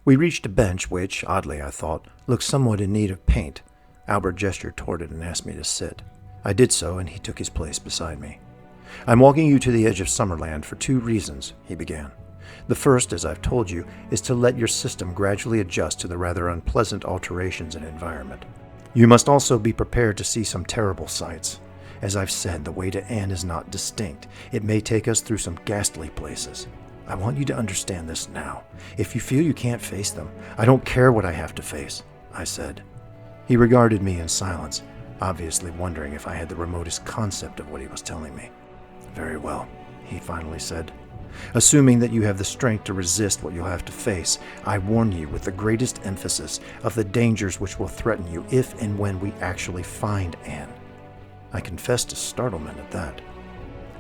We reached a bench which, oddly I thought, looked somewhat in need of paint. Albert gestured toward it and asked me to sit. I did so, and he took his place beside me. "I'm walking you to the edge of Summerland for 2 reasons," he began. "The first, as I've told you, is to let your system gradually adjust to the rather unpleasant alterations in environment. You must also be prepared to see some terrible sights. As I've said, the way to Anne is not distinct. It may take us through some ghastly places. I want you to understand this now. If you feel you can't face them, I don't care what I have to face," I said. He regarded me in silence, obviously wondering if I had the remotest concept of what he was telling me. "Very well," he finally said. "Assuming that you have the strength to resist what you'll have to face, I warn you with the greatest emphasis of the dangers which will threaten you if and when we actually find Anne." I confessed to startlement at that.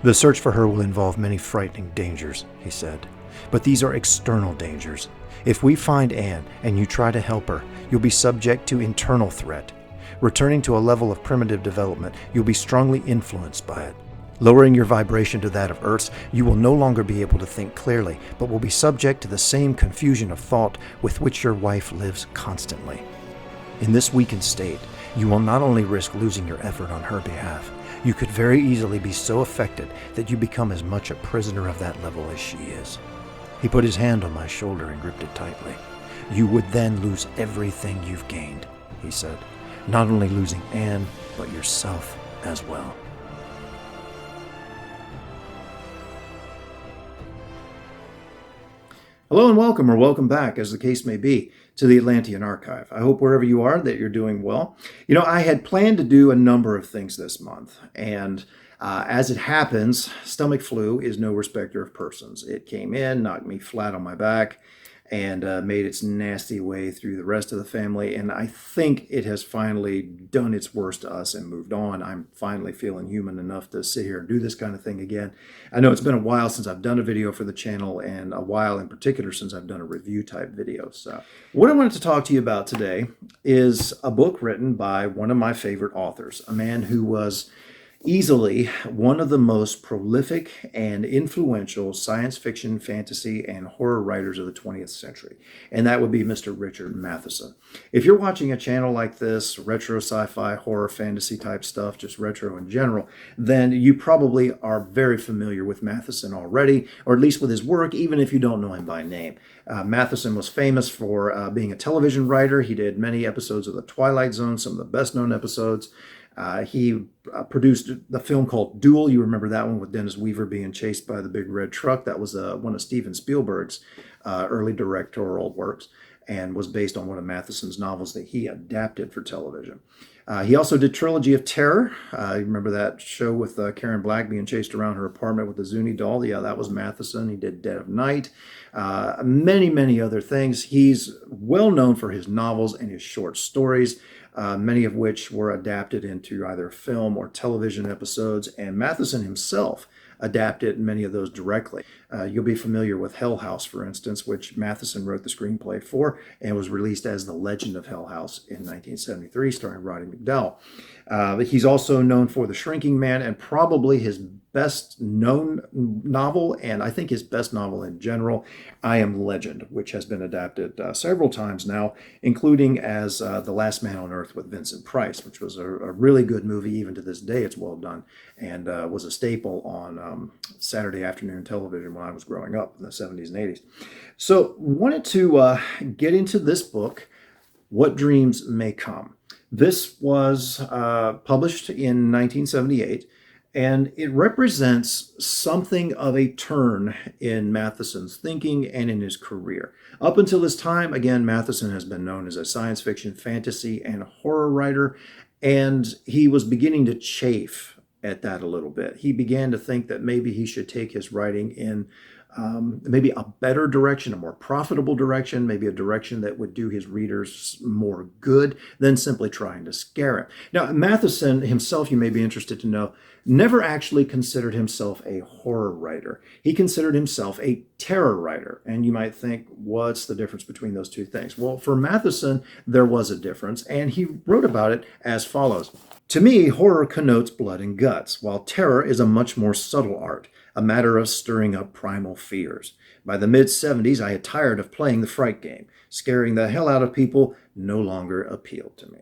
"The search for her will involve many frightening dangers," he said. "But these are external dangers. If we find Anne and you try to help her, you'll be subject to internal threat. Returning to a level of primitive development, you'll be strongly influenced by it. Lowering your vibration to that of Earth's, you will no longer be able to think clearly, but will be subject to the same confusion of thought with which your wife lives constantly. In this weakened state, you will not only risk losing your effort on her behalf, you could very easily be so affected that you become as much a prisoner of that level as she is." He put his hand on my shoulder and gripped it tightly. "You would then lose everything you've gained," he said. "Not only losing Anne, but yourself as well." Hello and welcome, or welcome back, as the case may be, to the Atlantean Archive. I hope wherever you are that you're doing well. You know, I had planned to do a number of things this month, and as it happens, stomach flu is no respecter of persons. It came in, knocked me flat on my back, and made its nasty way through the rest of the family, and I think it has finally done its worst to us and moved on. I'm finally feeling human enough to sit here and do this kind of thing again. I know it's been a while since I've done a video for the channel, and a while in particular since I've done a review type video. So what I wanted to talk to you about today is a book written by one of my favorite authors, a man who was easily one of the most prolific and influential science fiction, fantasy, and horror writers of the 20th century, and that would be Mr. Richard Matheson. If you're watching a channel like this, retro sci-fi, horror, fantasy type stuff, just retro in general, then you probably are very familiar with Matheson already, or at least with his work, even if you don't know him by name. Matheson was famous for being a television writer. He did many episodes of the Twilight Zone, some of the best-known episodes. He produced the film called Duel. You remember that one with Dennis Weaver being chased by the big red truck. That was one of Steven Spielberg's early directorial works and was based on one of Matheson's novels that he adapted for television. He also did Trilogy of Terror. You remember that show with Karen Black being chased around her apartment with the Zuni doll? Yeah, that was Matheson. He did Dead of Night. Many, many other things. He's well known for his novels and his short stories, many of which were adapted into either film or television episodes, and Matheson himself adapted many of those directly. You'll be familiar with Hell House, for instance, which Matheson wrote the screenplay for and was released as The Legend of Hell House in 1973, starring Roddy McDowall. He's also known for The Shrinking Man, and probably his best known novel, and I think his best novel in general, I Am Legend, which has been adapted several times now, including as The Last Man on Earth with Vincent Price, which was a really good movie. Even to this day, it's well done, and was a staple on Saturday afternoon television when I was growing up in the 70s and 80s. So wanted to get into this book, What Dreams May Come. This was published in 1978, and it represents something of a turn in Matheson's thinking and in his career. Up until this time, again, Matheson has been known as a science fiction, fantasy, and horror writer, and he was beginning to chafe at that a little bit. He began to think that maybe he should take his writing in maybe a better direction, a more profitable direction, maybe a direction that would do his readers more good than simply trying to scare him. Now, Matheson himself, you may be interested to know, never actually considered himself a horror writer. He considered himself a terror writer. And you might think, what's the difference between those two things? Well, for Matheson, there was a difference, and he wrote about it as follows. To me, horror connotes blood and guts, while terror is a much more subtle art, a matter of stirring up primal fears. By the mid-70s, I had tired of playing the fright game. Scaring the hell out of people no longer appealed to me.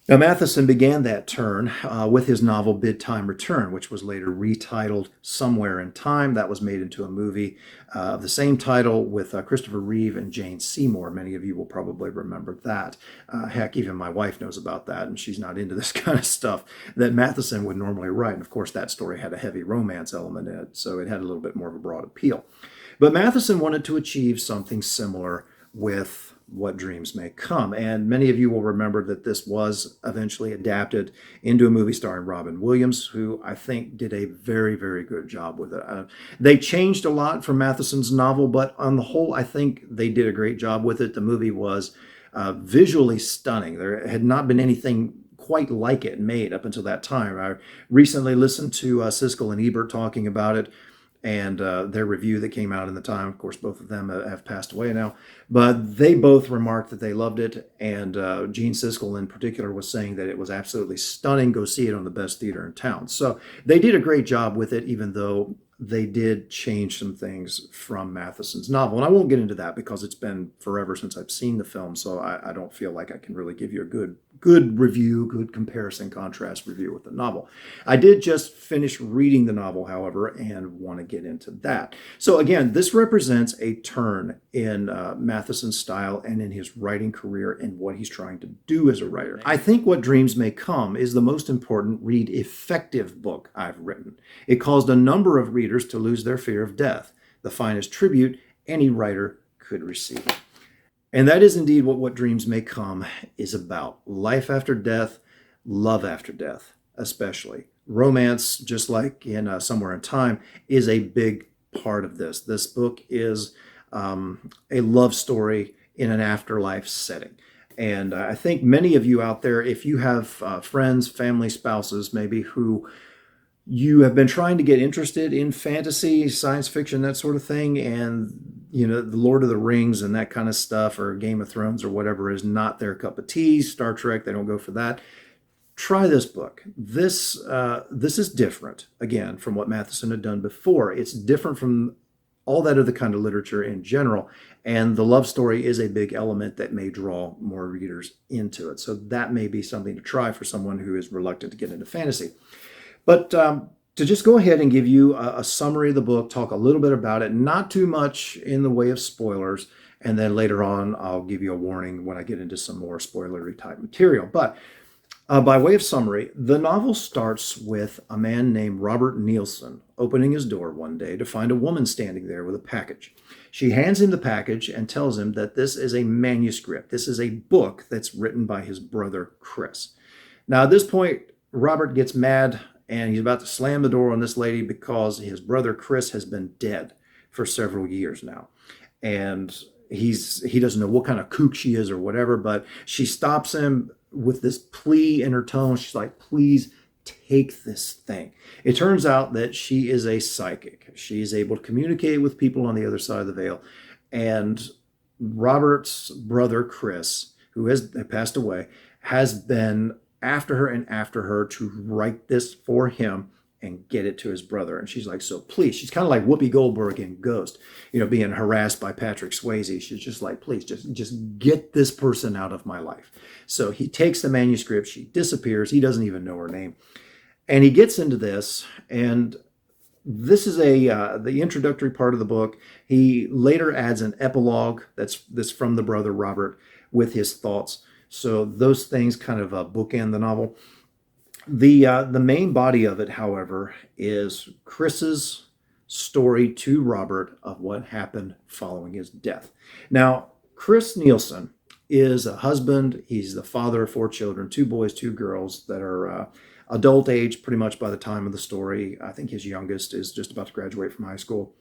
Now, Matheson began that turn with his novel Bid Time Return, which was later retitled Somewhere in Time. That was made into a movie of the same title with Christopher Reeve and Jane Seymour. Many of you will probably remember that. Heck, even my wife knows about that, and she's not into this kind of stuff that Matheson would normally write. And of course, that story had a heavy romance element in it, so it had a little bit more of a broad appeal. But Matheson wanted to achieve something similar with What Dreams May Come. And many of you will remember that this was eventually adapted into a movie starring Robin Williams, who I think did a very, very good job with it. They changed a lot from Matheson's novel, but on the whole, I think they did a great job with it. The movie was visually stunning. There had not been anything quite like it made up until that time. I recently listened to Siskel and Ebert talking about it, and their review that came out in the time. Of course, both of them have passed away now, but they both remarked that they loved it, and Gene Siskel in particular was saying that it was absolutely stunning. Go see it on the best theater in town. So they did a great job with it, even though they did change some things from Matheson's novel. And I won't get into that because it's been forever since I've seen the film, so I don't feel like I can really give you a good review, good comparison, contrast review with the novel. I did just finish reading the novel, however, and want to get into that. So again, this represents a turn in Matheson's style and in his writing career and what he's trying to do as a writer. I think What Dreams May Come is the most important, read effective book I've written. It caused a number of readers to lose their fear of death, the finest tribute any writer could receive. And that is indeed what Dreams May Come is about. Life after death, love after death, especially. Romance, just like in Somewhere in Time, is a big part of this. This book is a love story in an afterlife setting. And I think many of you out there, if you have friends, family, spouses, maybe who you have been trying to get interested in fantasy, science fiction, that sort of thing, and the Lord of the Rings and that kind of stuff, or Game of Thrones or whatever is not their cup of tea. Star Trek, they don't go for that. Try this book. This is different, again, from what Matheson had done before. It's different from all that other kind of literature in general, and the love story is a big element that may draw more readers into it. So that may be something to try for someone who is reluctant to get into fantasy. But to just go ahead and give you a summary of the book, talk a little bit about it, not too much in the way of spoilers, and then later on I'll give you a warning when I get into some more spoilery type material. But by way of summary, the novel starts with a man named Rod Serling opening his door one day to find a woman standing there with a package. She hands him the package and tells him that this is a manuscript. This is a book that's written by his brother, Chris. Now, at this point, Robert gets mad, and he's about to slam the door on this lady because his brother Chris has been dead for several years now. And he doesn't know what kind of kook she is or whatever, but she stops him with this plea in her tone. She's like, please take this thing. It turns out that she is a psychic. She is able to communicate with people on the other side of the veil. And Robert's brother Chris, who has passed away, has been after her to write this for him and get it to his brother. And she's like, so please, she's kind of like Whoopi Goldberg in Ghost, being harassed by Patrick Swayze. She's just like, please, just get this person out of my life. So he takes the manuscript, she disappears, he doesn't even know her name. And he gets into this, and this is the introductory part of the book. He later adds an epilogue that's from the brother Robert with his thoughts. So those things kind of bookend the novel. The main body of it, however, is Chris's story to Robert of what happened following his death. Now, Chris Nielson is a husband. He's the father of 4 children, 2 boys, 2 girls that are adult age pretty much by the time of the story. I think his youngest is just about to graduate from high school.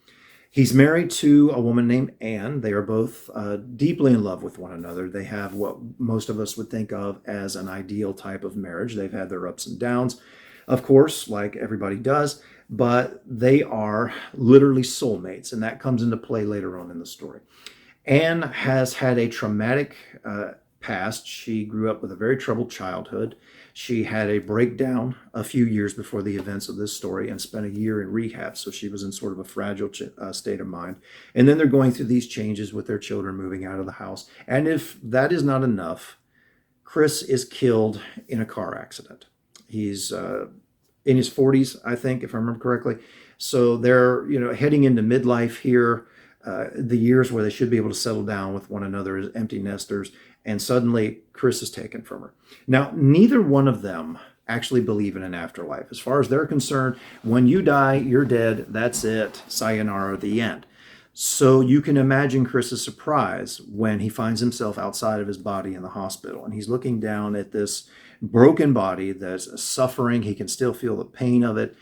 He's married to a woman named Anne. They are both deeply in love with one another. They have what most of us would think of as an ideal type of marriage. They've had their ups and downs, of course, like everybody does, but they are literally soulmates, and that comes into play later on in the story. Anne has had a traumatic past. She grew up with a very troubled childhood. She had a breakdown a few years before the events of this story and spent a year in rehab. So she was in sort of a fragile state of mind. And then they're going through these changes with their children moving out of the house. And if that is not enough, Chris is killed in a car accident. He's in his 40s, I think, if I remember correctly. So they're, heading into midlife here, the years where they should be able to settle down with one another as empty nesters. And suddenly Chris is taken from her. Now, neither one of them actually believe in an afterlife. As far as they're concerned, when you die, you're dead. That's it. Sayonara, the end. So you can imagine Chris's surprise when he finds himself outside of his body in the hospital. And he's looking down at this broken body that's suffering. He can still feel the pain of it.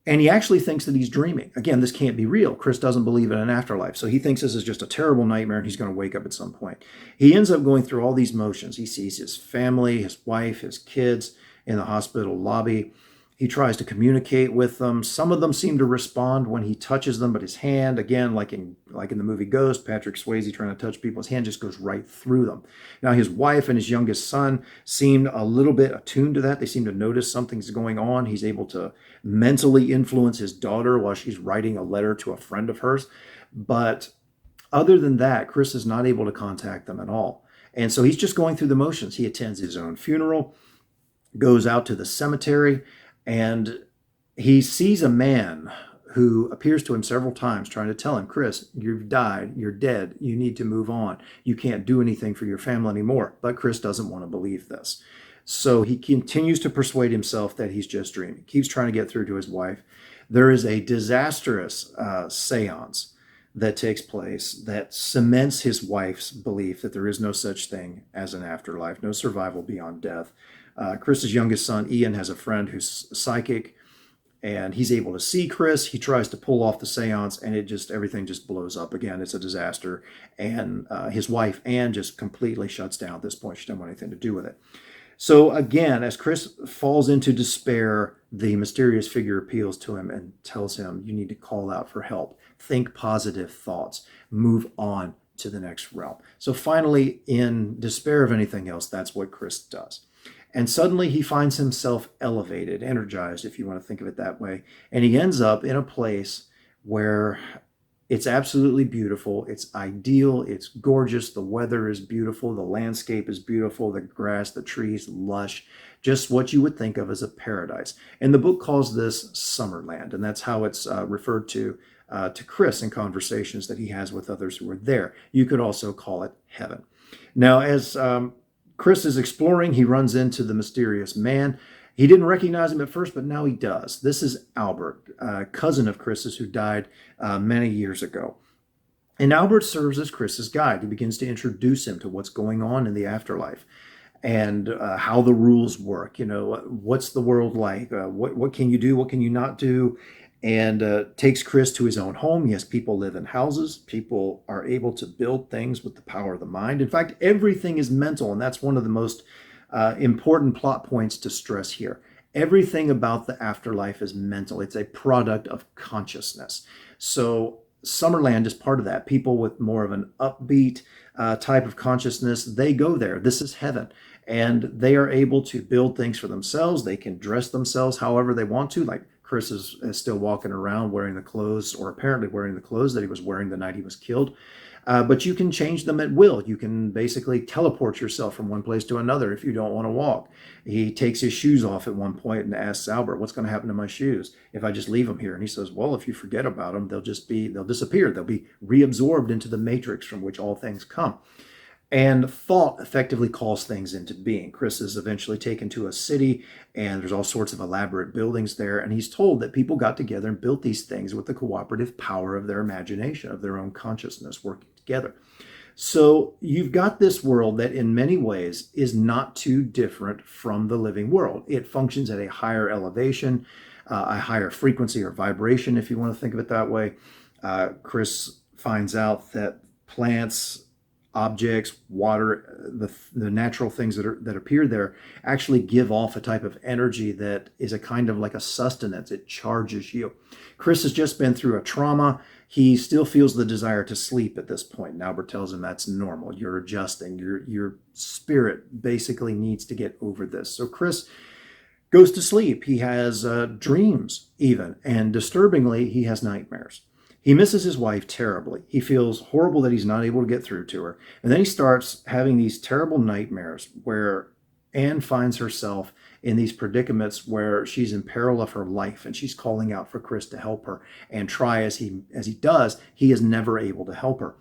And he actually thinks that he's dreaming. Again, this can't be real. Chris doesn't believe in an afterlife. So he thinks this is just a terrible nightmare and he's going to wake up at some point. He ends up going through all these motions. He sees his family, his wife, his kids in the hospital lobby. He tries to communicate with them. Some of them seem to respond when he touches them, but his hand, again, like in the movie Ghost, Patrick Swayze trying to touch people, his hand just goes right through them. Now, his wife and his youngest son seem a little bit attuned to that. They seem to notice something's going on. He's able to mentally influence his daughter while she's writing a letter to a friend of hers. But other than that, Chris is not able to contact them at all. And so he's just going through the motions. He attends his own funeral, goes out to the cemetery, and he sees a man who appears to him several times trying to tell him, Chris, you've died, you're dead, you need to move on. You can't do anything for your family anymore. But Chris doesn't want to believe this. So he continues to persuade himself that he's just dreaming. Keeps trying to get through to his wife. There is a disastrous seance that takes place that cements his wife's belief that there is no such thing as an afterlife, no survival beyond death. Chris's youngest son, Ian, has a friend who's psychic, and he's able to see Chris. He tries to pull off the seance, and everything just blows up again. It's a disaster. And his wife, Anne, just completely shuts down at this point. She doesn't want anything to do with it. So again, as Chris falls into despair, the mysterious figure appeals to him and tells him, you need to call out for help. Think positive thoughts. Move on to the next realm. So finally, in despair of anything else, that's what Chris does. And suddenly he finds himself elevated, energized, if you want to think of it that way. And he ends up in a place where it's absolutely beautiful. It's ideal. It's gorgeous. The weather is beautiful. The landscape is beautiful. The grass, the trees, lush. Just what you would think of as a paradise. And the book calls this Summerland. And that's how it's referred to Chris in conversations that he has with others who are there. You could also call it heaven. Now, as Chris is exploring, he runs into the mysterious man. He didn't recognize him at first, but now he does. This is Albert, a cousin of Chris's who died many years ago. And Albert serves as Chris's guide. He begins to introduce him to what's going on in the afterlife and how the rules work. What's the world like? What can you do? What can you not do? And takes Chris to his own home. Yes, people live in houses. People are able to build things with the power of the mind. In fact, everything is mental, and that's one of the most important plot points to stress here. Everything about the afterlife is mental. It's a product of consciousness. So Summerland is part of that. People with more of an upbeat type of consciousness, they go there. This is heaven. And they are able to build things for themselves. They can dress themselves however they want to, like Chris is still walking around wearing the clothes, or apparently wearing the clothes that he was wearing the night he was killed. But you can change them at will. You can basically teleport yourself from one place to another if you don't want to walk. He takes his shoes off at one point and asks Albert, what's going to happen to my shoes if I just leave them here? And he says, well, if you forget about them, they'll disappear. They'll be reabsorbed into the matrix from which all things come. And thought effectively calls things into being. Chris is eventually taken to a city, and there's all sorts of elaborate buildings there. And he's told that people got together and built these things with the cooperative power of their imagination, of their own consciousness working together. So you've got this world that in many ways is not too different from the living world. It functions at a higher elevation, a higher frequency or vibration, if you want to think of it that way. Chris finds out that plants, objects, water, the natural things that appear there actually give off a type of energy that is a kind of like a sustenance. It charges you. Chris has just been through a trauma. He still feels the desire to sleep at this point. And Albert tells him that's normal. You're adjusting. Your spirit basically needs to get over this. So Chris goes to sleep. He has dreams even. And disturbingly, he has nightmares. He misses his wife terribly. He feels horrible that he's not able to get through to her. And then he starts having these terrible nightmares where Anne finds herself in these predicaments where she's in peril of her life and she's calling out for Chris to help her. And try as he does, he is never able to help her.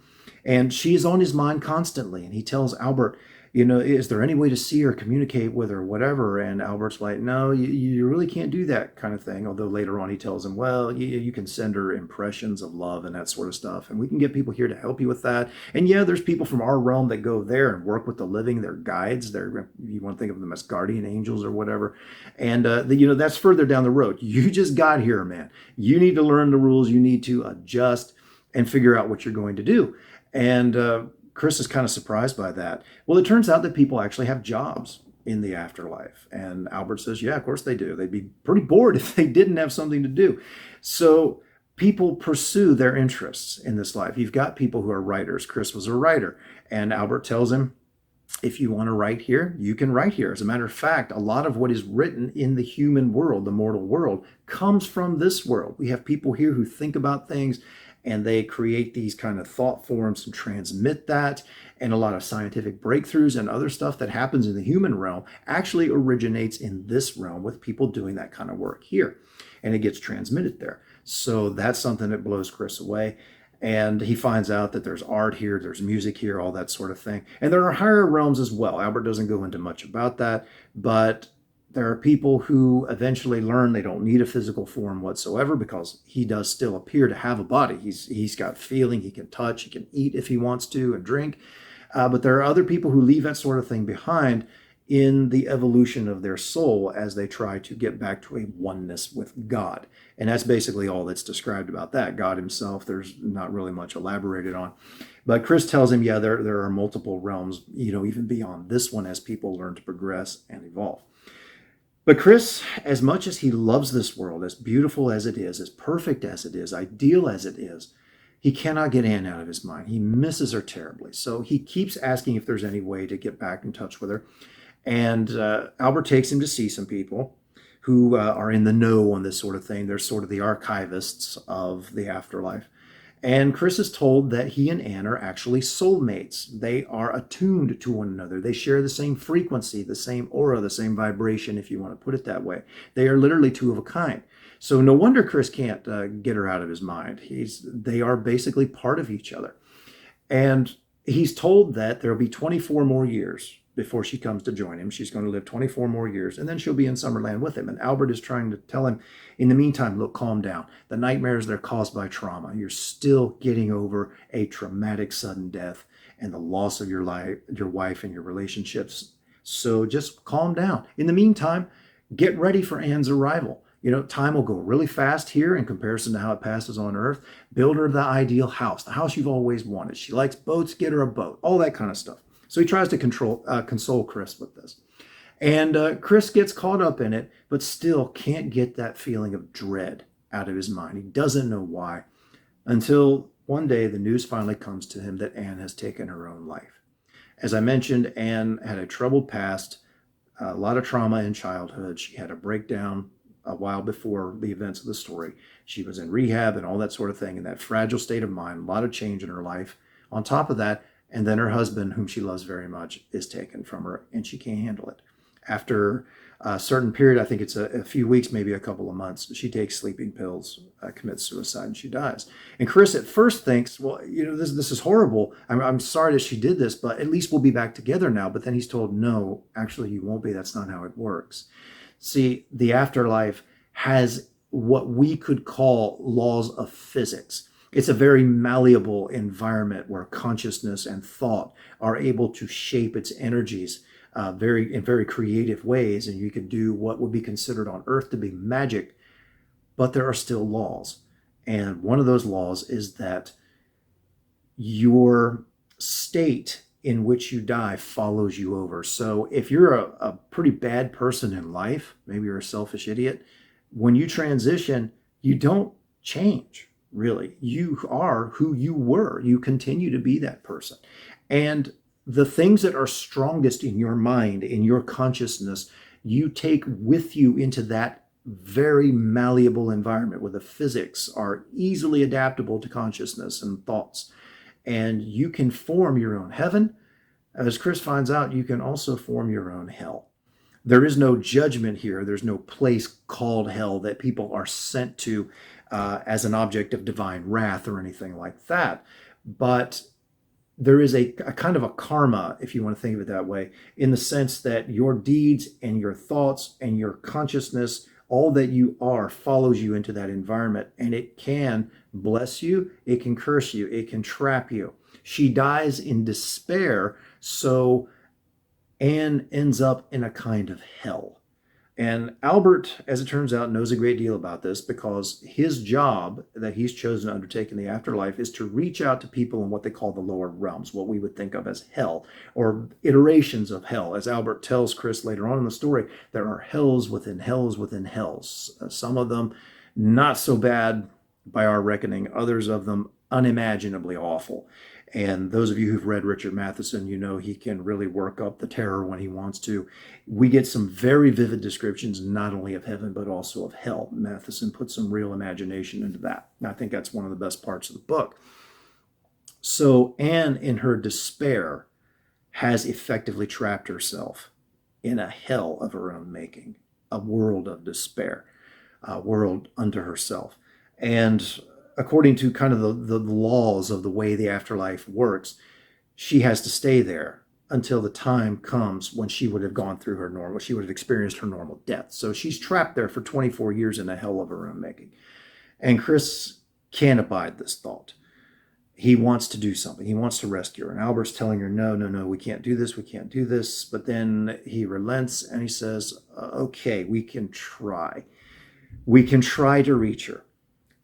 And she is on his mind constantly. And he tells Albert, is there any way to see her, communicate with her, whatever? And Albert's like, no, you really can't do that kind of thing. Although later on he tells him, well, you can send her impressions of love and that sort of stuff. And we can get people here to help you with that. And yeah, there's people from our realm that go there and work with the living. They're guides. You want to think of them as guardian angels or whatever. And, that's further down the road. You just got here, man. You need to learn the rules. You need to adjust and figure out what you're going to do. And, Chris is kind of surprised by that. Well, it turns out that people actually have jobs in the afterlife. And Albert says, yeah, of course they do. They'd be pretty bored if they didn't have something to do. So people pursue their interests in this life. You've got people who are writers. Chris was a writer. And Albert tells him, if you want to write here, you can write here. As a matter of fact, a lot of what is written in the human world, the mortal world, comes from this world. We have people here who think about things and they create these kind of thought forms and transmit that. And a lot of scientific breakthroughs and other stuff that happens in the human realm actually originates in this realm with people doing that kind of work here. And it gets transmitted there. So that's something that blows Chris away. And he finds out that there's art here, there's music here, all that sort of thing. And there are higher realms as well. Albert doesn't go into much about that, but there are people who eventually learn they don't need a physical form whatsoever because he does still appear to have a body. He's got feeling, he can touch, he can eat if he wants to and drink. But there are other people who leave that sort of thing behind in the evolution of their soul as they try to get back to a oneness with God. And that's basically all that's described about that. God himself, there's not really much elaborated on. But Chris tells him, yeah, there are multiple realms, even beyond this one as people learn to progress and evolve. But Chris, as much as he loves this world, as beautiful as it is, as perfect as it is, ideal as it is, he cannot get Anne out of his mind. He misses her terribly. So he keeps asking if there's any way to get back in touch with her. And Albert takes him to see some people who are in the know on this sort of thing. They're sort of the archivists of the afterlife. And Chris is told that he and Anne are actually soulmates. They are attuned to one another. They share the same frequency, the same aura, the same vibration, if you want to put it that way. They are literally two of a kind. So no wonder Chris can't get her out of his mind. They are basically part of each other. And he's told that there'll be 24 more years before she comes to join him. She's going to live 24 more years, and then she'll be in Summerland with him. And Albert is trying to tell him, in the meantime, look, calm down. The nightmares, they're caused by trauma. You're still getting over a traumatic sudden death and the loss of your life, your wife, and your relationships. So just calm down. In the meantime, get ready for Anne's arrival. Time will go really fast here in comparison to how it passes on Earth. Build her the ideal house, the house you've always wanted. She likes boats, get her a boat, all that kind of stuff. So he tries to console Chris with this. And Chris gets caught up in it, but still can't get that feeling of dread out of his mind. He doesn't know why, until one day the news finally comes to him that Anne has taken her own life. As I mentioned, Anne had a troubled past, a lot of trauma in childhood. She had a breakdown a while before the events of the story. She was in rehab and all that sort of thing, in that fragile state of mind, a lot of change in her life. On top of that, and then her husband, whom she loves very much, is taken from her, and she can't handle it. After a certain period, I think it's a few weeks, maybe a couple of months, she takes sleeping pills, commits suicide, and she dies. And Chris at first thinks, well, this is horrible. I'm sorry that she did this, but at least we'll be back together now. But then he's told, no, actually you won't be. That's not how it works. See, the afterlife has what we could call laws of physics. It's a very malleable environment where consciousness and thought are able to shape its energies in very creative ways. And you can do what would be considered on Earth to be magic, but there are still laws. And one of those laws is that your state in which you die follows you over. So if you're a pretty bad person in life, maybe you're a selfish idiot, when you transition, you don't change. really. You are who you were. You continue to be that person. And the things that are strongest in your mind, in your consciousness, you take with you into that very malleable environment where the physics are easily adaptable to consciousness and thoughts. And you can form your own heaven. As Chris finds out, you can also form your own hell. There is no judgment here. There's no place called hell that people are sent to as an object of divine wrath or anything like that. But there is a kind of a karma, if you want to think of it that way, in the sense that your deeds and your thoughts and your consciousness, all that you are, follows you into that environment. And it can bless you, it can curse you, it can trap you. She dies in despair, so Anne ends up in a kind of hell. And Albert, as it turns out, knows a great deal about this because his job that he's chosen to undertake in the afterlife is to reach out to people in what they call the lower realms, what we would think of as hell, or iterations of hell. As Albert tells Chris later on in the story, there are hells within hells within hells. Some of them not so bad by our reckoning, others of them unimaginably awful. And those of you who've read Richard Matheson, you know he can really work up the terror when he wants to. We get some very vivid descriptions, not only of heaven, but also of hell. Matheson put some real imagination into that. And I think that's one of the best parts of the book. So Anne, in her despair, has effectively trapped herself in a hell of her own making, a world of despair, a world unto herself. And according to kind of the laws of the way the afterlife works, she has to stay there until the time comes when she would have gone through her normal, she would have experienced her normal death. So she's trapped there for 24 years in a hell of her own making. And Chris can't abide this thought. He wants to do something. He wants to rescue her. And Albert's telling her, no, we can't do this. We can't do this. But then he relents and he says, okay, we can try. We can try to reach her.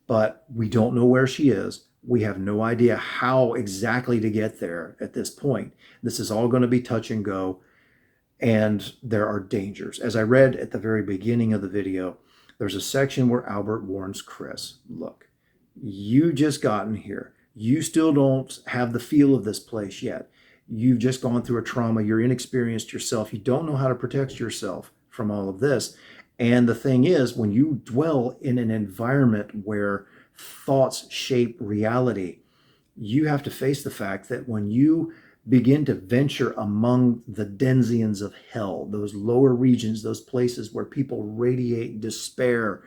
But we don't know where she is. We have no idea how exactly to get there at this point. This is all going to be touch and go, and there are dangers. As I read at the very beginning of the video, there's a section where Albert warns Chris, look, you just gotten here. You still don't have the feel of this place yet. You've just gone through a trauma. You're inexperienced yourself. You don't know how to protect yourself from all of this. And the thing is, when you dwell in an environment where thoughts shape reality, you have to face the fact that when you begin to venture among the denizens of hell, those lower regions, those places where people radiate despair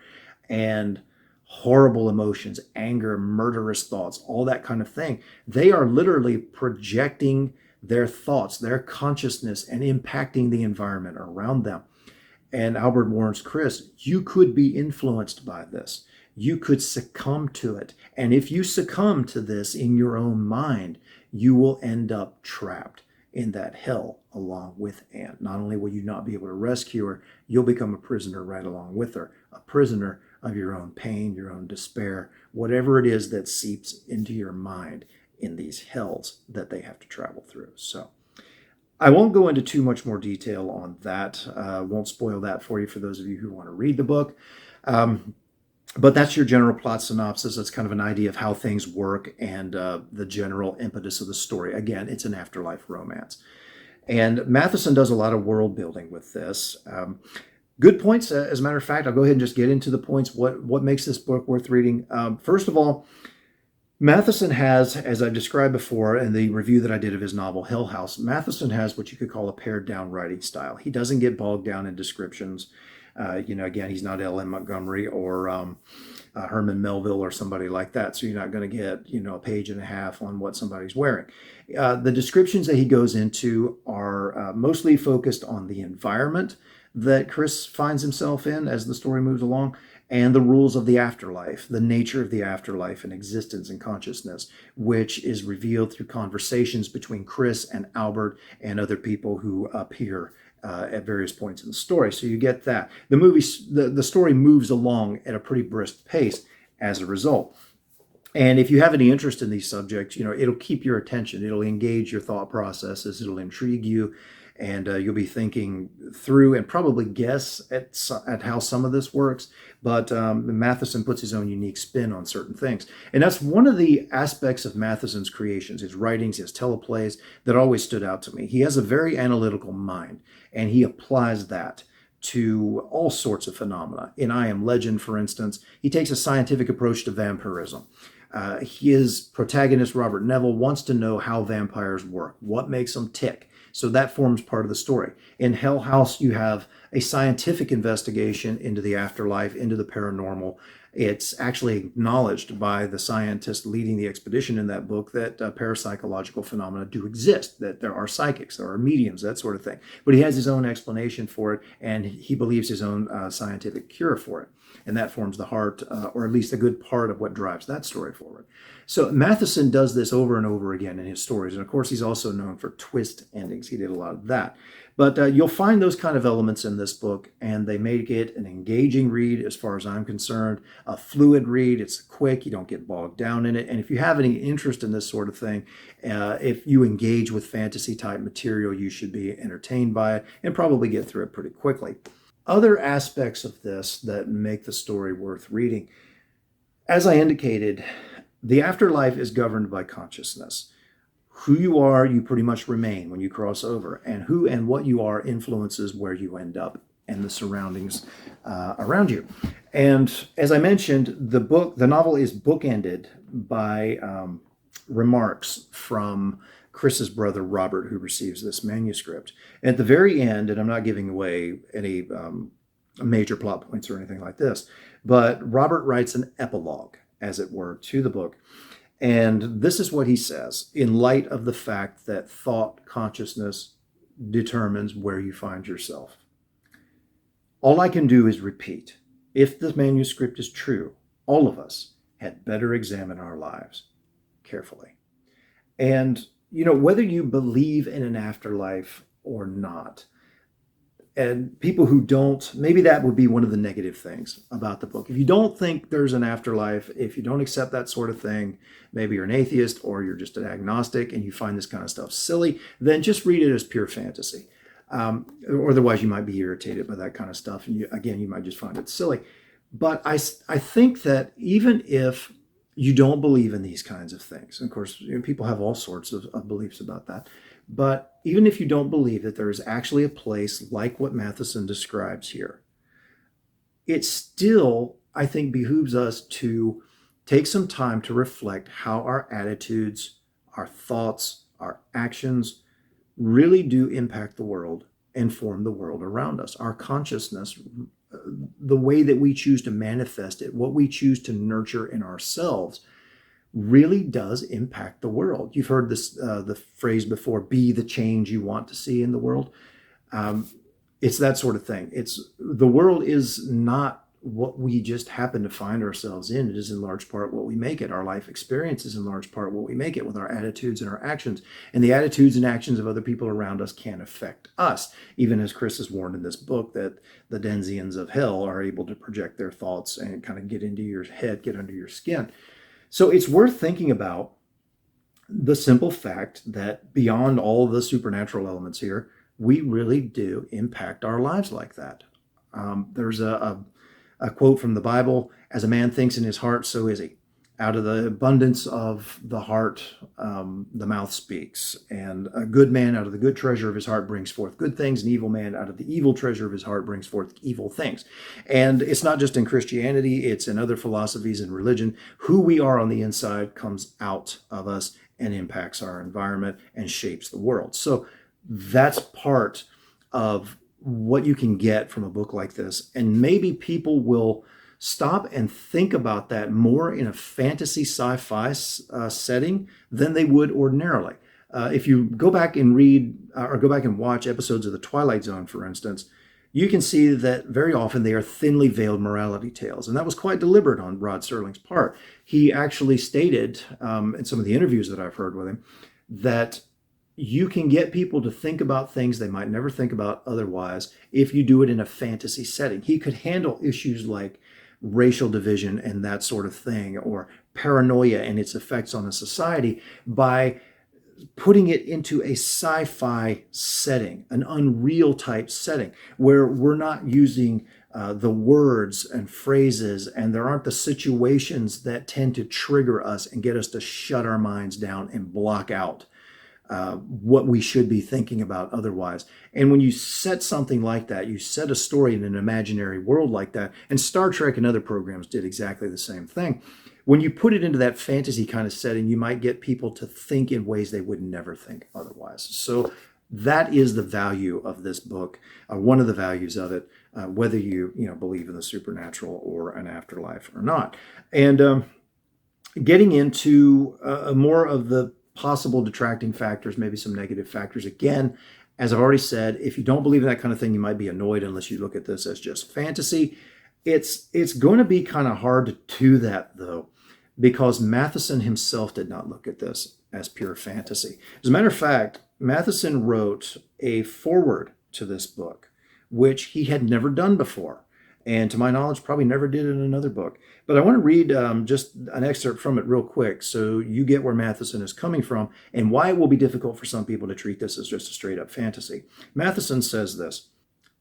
and horrible emotions, anger, murderous thoughts, all that kind of thing, they are literally projecting their thoughts, their consciousness, and impacting the environment around them. And Albert warns Chris, you could be influenced by this. You could succumb to it. And if you succumb to this in your own mind, you will end up trapped in that hell along with Anne. Not only will you not be able to rescue her, you'll become a prisoner right along with her, a prisoner of your own pain, your own despair, whatever it is that seeps into your mind in these hells that they have to travel through. So I won't go into too much more detail on that. Won't spoil that for you for those of you who want to read the book. But that's your general plot synopsis. That's kind of an idea of how things work and the general impetus of the story. Again, it's an afterlife romance. And Matheson does a lot of world building with this. Good points. As a matter of fact, I'll go ahead and just get into the points. What makes this book worth reading? First of all, Matheson has, as I've described before in the review that I did of his novel Hill House, Matheson has what you could call a pared down writing style. He doesn't get bogged down in descriptions. Again, he's not L.M. Montgomery or Herman Melville or somebody like that. So you're not going to get, a page and a half on what somebody's wearing. The descriptions that he goes into are mostly focused on the environment that Chris finds himself in as the story moves along, and the rules of the afterlife, the nature of the afterlife and existence and consciousness, which is revealed through conversations between Chris and Albert and other people who appear at various points in the story. So you get that. The story moves along at a pretty brisk pace as a result. And if you have any interest in these subjects, it'll keep your attention. It'll engage your thought processes. It'll intrigue you. And you'll be thinking through and probably guess at how some of this works. but Matheson puts his own unique spin on certain things. And that's one of the aspects of Matheson's creations, his writings, his teleplays, that always stood out to me. He has a very analytical mind, and he applies that to all sorts of phenomena. In I Am Legend, for instance, he takes a scientific approach to vampirism. His protagonist, Robert Neville, wants to know how vampires work, what makes them tick. So that forms part of the story. In Hell House, you have a scientific investigation into the afterlife, into the paranormal. It's actually acknowledged by the scientist leading the expedition in that book that parapsychological phenomena do exist, that there are psychics, there are mediums, that sort of thing. But he has his own explanation for it, and he believes his own scientific cure for it. And that forms the heart, or at least a good part of what drives that story forward. So Matheson does this over and over again in his stories. And of course, he's also known for twist endings. He did a lot of that. But you'll find those kind of elements in this book, and they make it an engaging read as far as I'm concerned, a fluid read. It's quick. You don't get bogged down in it. And if you have any interest in this sort of thing, if you engage with fantasy type material, you should be entertained by it and probably get through it pretty quickly. Other aspects of this that make the story worth reading. As I indicated, the afterlife is governed by consciousness. Who you are, you pretty much remain when you cross over, and who and what you are influences where you end up and the surroundings around you. And as I mentioned, the novel is bookended by remarks from Chris's brother, Robert, who receives this manuscript. At the very end, and I'm not giving away any major plot points or anything like this, but Robert writes an epilogue, as it were, to the book. And this is what he says, in light of the fact that thought consciousness determines where you find yourself. All I can do is repeat, if the manuscript is true, all of us had better examine our lives carefully. And, whether you believe in an afterlife or not, and people who don't, maybe that would be one of the negative things about the book. If you don't think there's an afterlife, if you don't accept that sort of thing, maybe you're an atheist or you're just an agnostic and you find this kind of stuff silly, then just read it as pure fantasy. Or otherwise you might be irritated by that kind of stuff. And you might just find it silly. But I think that even if you don't believe in these kinds of things, and of course, people have all sorts of beliefs about that, but even if you don't believe that there is actually a place like what Matheson describes here, it still, I think, behooves us to take some time to reflect how our attitudes, our thoughts, our actions really do impact the world and form the world around us. Our consciousness, the way that we choose to manifest it, what we choose to nurture in ourselves, really does impact the world. You've heard this the phrase before, be the change you want to see in the world. It's that sort of thing. The world is not what we just happen to find ourselves in. It is in large part what we make it. Our life experience is in large part what we make it with our attitudes and our actions. And the attitudes and actions of other people around us can affect us. Even as Chris has warned in this book that the Denzians of hell are able to project their thoughts and kind of get into your head, get under your skin. So it's worth thinking about the simple fact that beyond all the supernatural elements here, we really do impact our lives like that. There's a quote from the Bible, as a man thinks in his heart, so is he. Out of the abundance of the heart, the mouth speaks. And a good man out of the good treasure of his heart brings forth good things. An evil man out of the evil treasure of his heart brings forth evil things. And it's not just in Christianity, it's in other philosophies and religion. Who we are on the inside comes out of us and impacts our environment and shapes the world. So that's part of what you can get from a book like this. And maybe people will stop and think about that more in a fantasy sci-fi setting than they would ordinarily. If you go back and read or go back and watch episodes of the Twilight Zone, for instance, you can see that very often they are thinly veiled morality tales. And that was quite deliberate on Rod Serling's part. He actually stated in some of the interviews that I've heard with him that you can get people to think about things they might never think about otherwise if you do it in a fantasy setting. He could handle issues like racial division and that sort of thing, or paranoia and its effects on a society by putting it into a sci-fi setting, an unreal type setting, where we're not using the words and phrases, and there aren't the situations that tend to trigger us and get us to shut our minds down and block out what we should be thinking about otherwise. And when you set something like that, you set a story in an imaginary world like that, and Star Trek and other programs did exactly the same thing. When you put it into that fantasy kind of setting, you might get people to think in ways they would never think otherwise. So that is the value of this book, one of the values of it, whether you believe in the supernatural or an afterlife or not. And getting into more of the possible detracting factors, maybe some negative factors. Again, as I've already said, if you don't believe in that kind of thing, you might be annoyed unless you look at this as just fantasy. It's going to be kind of hard to do that, though, because Matheson himself did not look at this as pure fantasy. As a matter of fact, Matheson wrote a foreword to this book, which he had never done before, and to my knowledge, probably never did in another book. But I want to read just an excerpt from it real quick so you get where Matheson is coming from and why it will be difficult for some people to treat this as just a straight-up fantasy. Matheson says this: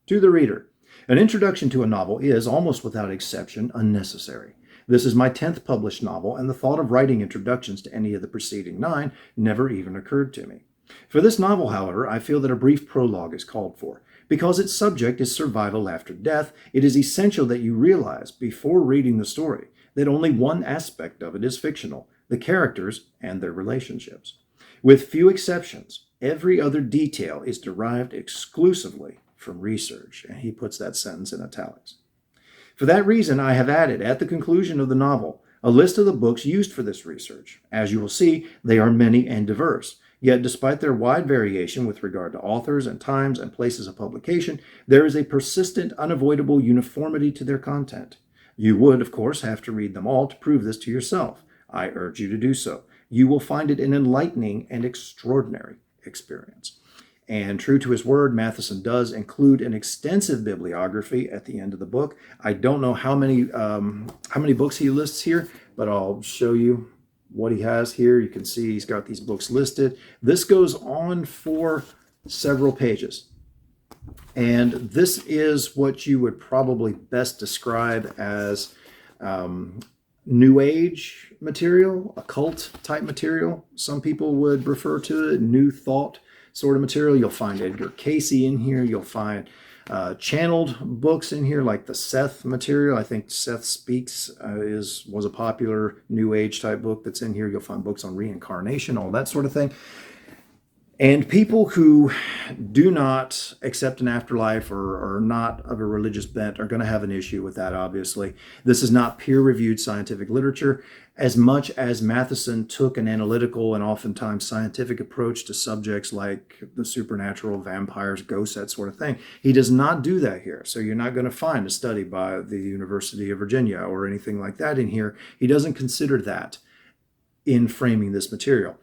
"To the reader, an introduction to a novel is, almost without exception, unnecessary. This is my 10th published novel, and the thought of writing introductions to any of the preceding 9 never even occurred to me. For this novel, however, I feel that a brief prologue is called for. Because its subject is survival after death, it is essential that you realize, before reading the story, that only one aspect of it is fictional: the characters and their relationships. With few exceptions, every other detail is derived exclusively from research." And he puts that sentence in italics. "For that reason, I have added, at the conclusion of the novel, a list of the books used for this research. As you will see, they are many and diverse. Yet, despite their wide variation with regard to authors and times and places of publication, there is a persistent, unavoidable uniformity to their content. You would, of course, have to read them all to prove this to yourself. I urge you to do so. You will find it an enlightening and extraordinary experience." And true to his word, Matheson does include an extensive bibliography at the end of the book. I don't know how many books he lists here, but I'll show you what he has here. You can see he's got these books listed. This goes on for several pages. And this is what you would probably best describe as New Age material, occult type material. Some people would refer to it, New Thought sort of material. You'll find Edgar Casey in here. You'll find channeled books in here, like the Seth material. I think Seth Speaks was a popular New Age type book that's in here. You'll find books on reincarnation, all that sort of thing. And people who do not accept an afterlife or are not of a religious bent are going to have an issue with that, obviously. This is not peer-reviewed scientific literature. As much as Matheson took an analytical and oftentimes scientific approach to subjects like the supernatural, vampires, ghosts, that sort of thing, he does not do that here. So you're not going to find a study by the University of Virginia or anything like that in here. He doesn't consider that in framing this material.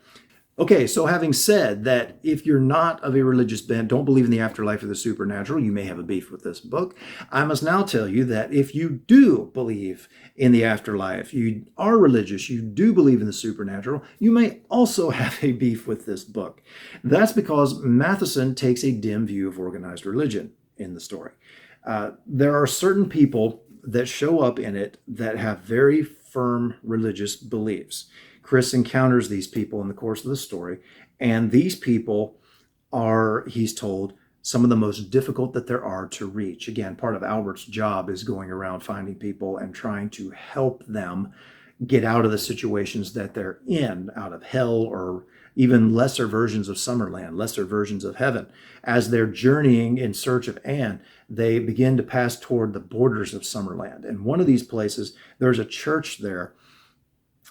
Okay, so having said that, if you're not of a religious bent, don't believe in the afterlife or the supernatural, you may have a beef with this book. I must now tell you that if you do believe in the afterlife, you are religious, you do believe in the supernatural, you may also have a beef with this book. That's because Matheson takes a dim view of organized religion in the story. There are certain people that show up in it that have very firm religious beliefs. Chris encounters these people in the course of the story, and these people are, he's told, some of the most difficult that there are to reach. Again, part of Albert's job is going around finding people and trying to help them get out of the situations that they're in, out of hell or even lesser versions of Summerland, lesser versions of heaven. As they're journeying in search of Anne, they begin to pass toward the borders of Summerland. And one of these places, there's a church there,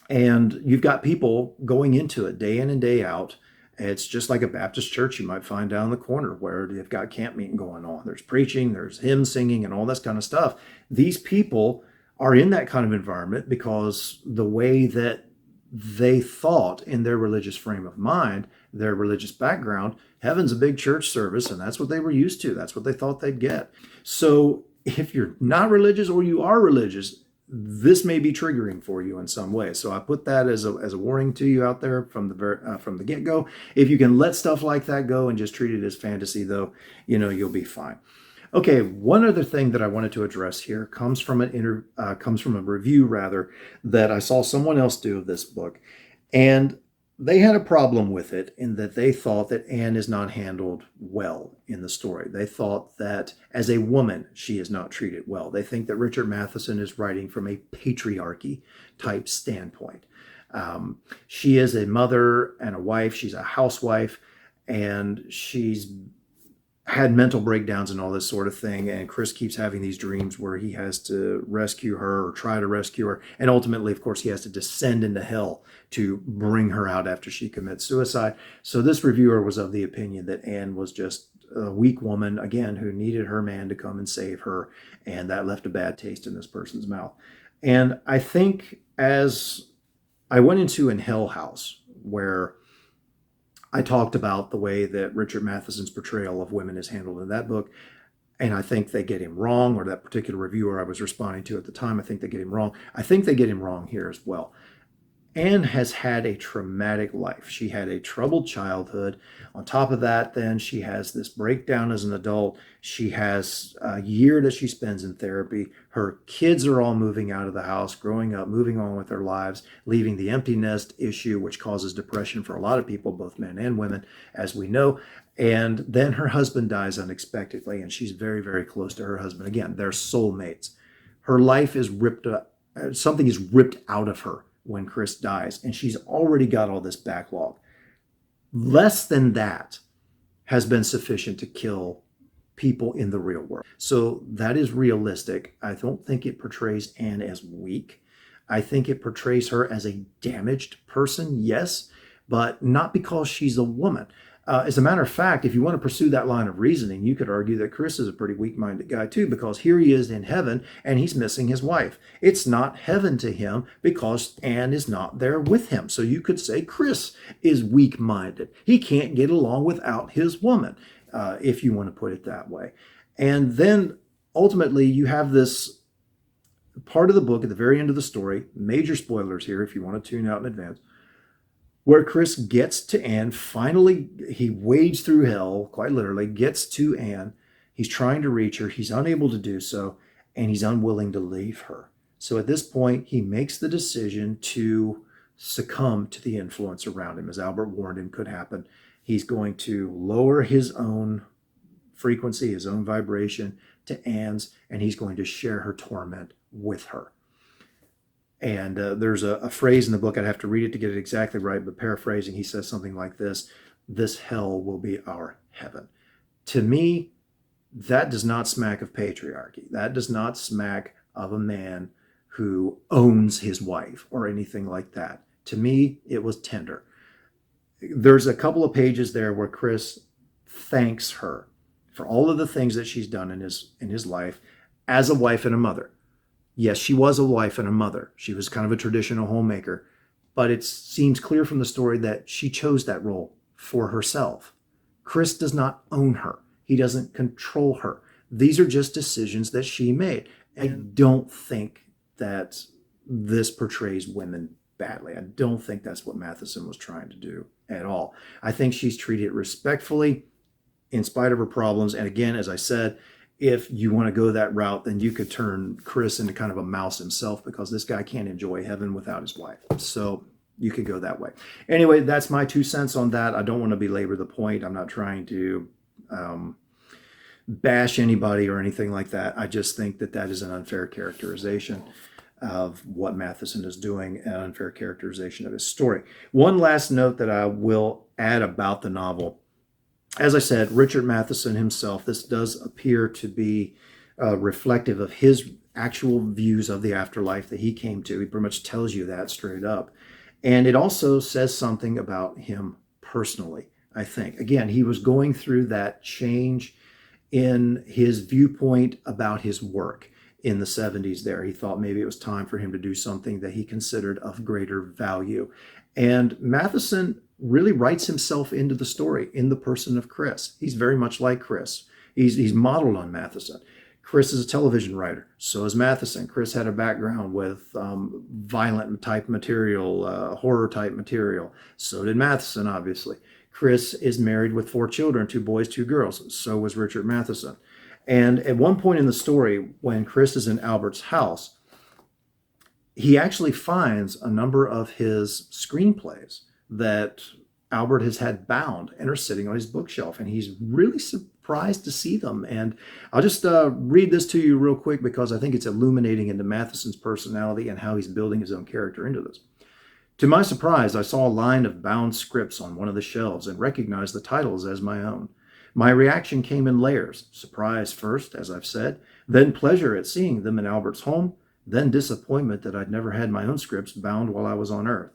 and you've got people going into it day in and day out. It's just like a Baptist church you might find down the corner where they've got camp meeting going on. There's preaching, there's hymn singing, and all that kind of stuff. These people are in that kind of environment because the way that they thought in their religious frame of mind, their religious background, heaven's a big church service, and that's what they were used to. That's what they thought they'd get. So if you're not religious or you are religious, this may be triggering for you in some way. So I put that as a warning to you out there from the get-go. If you can let stuff like that go and just treat it as fantasy, though, you'll be fine. Okay, one other thing that I wanted to address here comes from comes from a review rather that I saw someone else do of this book, and they had a problem with it in that they thought that Anne is not handled well in the story. They thought that as a woman, she is not treated well. They think that Richard Matheson is writing from a patriarchy type standpoint. She is a mother and a wife. She's a housewife, and she's had mental breakdowns and all this sort of thing. And Chris keeps having these dreams where he has to rescue her or try to rescue her. And ultimately, of course, he has to descend into hell to bring her out after she commits suicide. So this reviewer was of the opinion that Anne was just a weak woman, again, who needed her man to come and save her. And that left a bad taste in this person's mouth. And I think as I went into In Hell House, where I talked about the way that Richard Matheson's portrayal of women is handled in that book, and I think they get him wrong, or that particular reviewer I was responding to at the time, I think they get him wrong. I think they get him wrong here as well. Anne has had a traumatic life. She had a troubled childhood. On top of that, then she has this breakdown as an adult. She has a year that she spends in therapy. Her kids are all moving out of the house, growing up, moving on with their lives, leaving the empty nest issue, which causes depression for a lot of people, both men and women, as we know. And then her husband dies unexpectedly, and she's very, very close to her husband. Again, they're soulmates. Her life is ripped up. Something is ripped out of her when Chris dies, and she's already got all this backlog. Less than that has been sufficient to kill people in the real world. So that is realistic. I don't think it portrays Anne as weak. I think it portrays her as a damaged person, yes, but not because she's a woman. As a matter of fact, if you want to pursue that line of reasoning, you could argue that Chris is a pretty weak-minded guy too, because here he is in heaven and he's missing his wife. It's not heaven to him because Anne is not there with him. So you could say Chris is weak-minded. He can't get along without his woman, if you want to put it that way. And then ultimately you have this part of the book at the very end of the story, major spoilers here if you want to tune out in advance, where Chris gets to Anne. Finally, he wades through hell, quite literally, gets to Anne. He's trying to reach her. He's unable to do so, and he's unwilling to leave her. So at this point, he makes the decision to succumb to the influence around him, as Albert warned him could happen. He's going to lower his own frequency, his own vibration to Anne's, and he's going to share her torment with her. And there's a phrase in the book, I'd have to read it to get it exactly right, but paraphrasing, he says something like this hell will be our heaven. To me, that does not smack of patriarchy. That does not smack of a man who owns his wife or anything like that. To me, it was tender. There's a couple of pages there where Chris thanks her for all of the things that she's done in his life as a wife and a mother. Yes, she was a wife and a mother. She was kind of a traditional homemaker, but it seems clear from the story that she chose that role for herself. Chris does not own her. He doesn't control her. These are just decisions that she made. I don't think that this portrays women badly. I don't think that's what Matheson was trying to do at all. I think she's treated respectfully in spite of her problems. And again, as I said, if you want to go that route, then you could turn Chris into kind of a mouse himself, because this guy can't enjoy heaven without his wife. So you could go that way. Anyway, that's my 2 cents on that. I don't want to belabor the point. I'm not trying to bash anybody or anything like that. I just think that that is an unfair characterization of what Matheson is doing, an unfair characterization of his story. One last note that I will add about the novel. As I said, Richard Matheson himself, this does appear to be reflective of his actual views of the afterlife that he came to. He pretty much tells you that straight up. And it also says something about him personally, I think. Again, he was going through that change in his viewpoint about his work in the 70s there. He thought maybe it was time for him to do something that he considered of greater value. And Matheson really writes himself into the story in the person of Chris. He's very much like Chris. He's modeled on Matheson. Chris is a television writer. So is Matheson. Chris had a background with violent type material, horror type material. So did Matheson, obviously. Chris is married with 4 children, 2 boys, 2 girls. So was Richard Matheson. And at one point in the story, when Chris is in Albert's house, he actually finds a number of his screenplays that Albert has had bound and are sitting on his bookshelf. And he's really surprised to see them. And I'll just read this to you real quick because I think it's illuminating into Matheson's personality and how he's building his own character into this. To my surprise, I saw a line of bound scripts on one of the shelves and recognized the titles as my own. My reaction came in layers. Surprise first, as I've said, then pleasure at seeing them in Albert's home, then disappointment that I'd never had my own scripts bound while I was on Earth.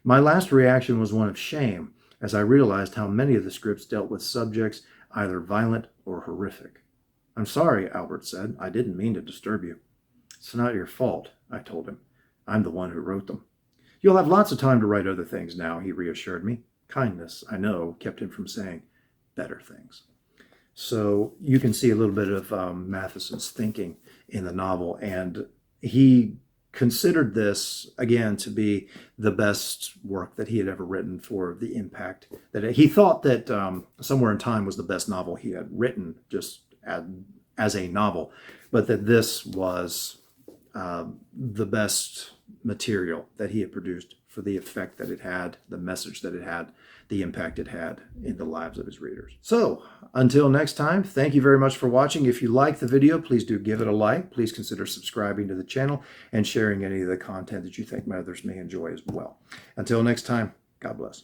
My last reaction was one of shame, as I realized how many of the scripts dealt with subjects either violent or horrific. I'm sorry, Albert said. I didn't mean to disturb you. It's not your fault, I told him. I'm the one who wrote them. You'll have lots of time to write other things now, he reassured me. Kindness, I know, kept him from saying better things. So you can see a little bit of Matheson's thinking in the novel, and he considered this, again, to be the best work that he had ever written for the impact that he thought that Somewhere in Time was the best novel he had written, just as a novel, but that this was the best material that he had produced for the effect that it had, the message that it had, the impact it had in the lives of his readers. So until next time, thank you very much for watching. If you like the video, please do give it a like. Please consider subscribing to the channel and sharing any of the content that you think others may enjoy as well. Until next time, God bless.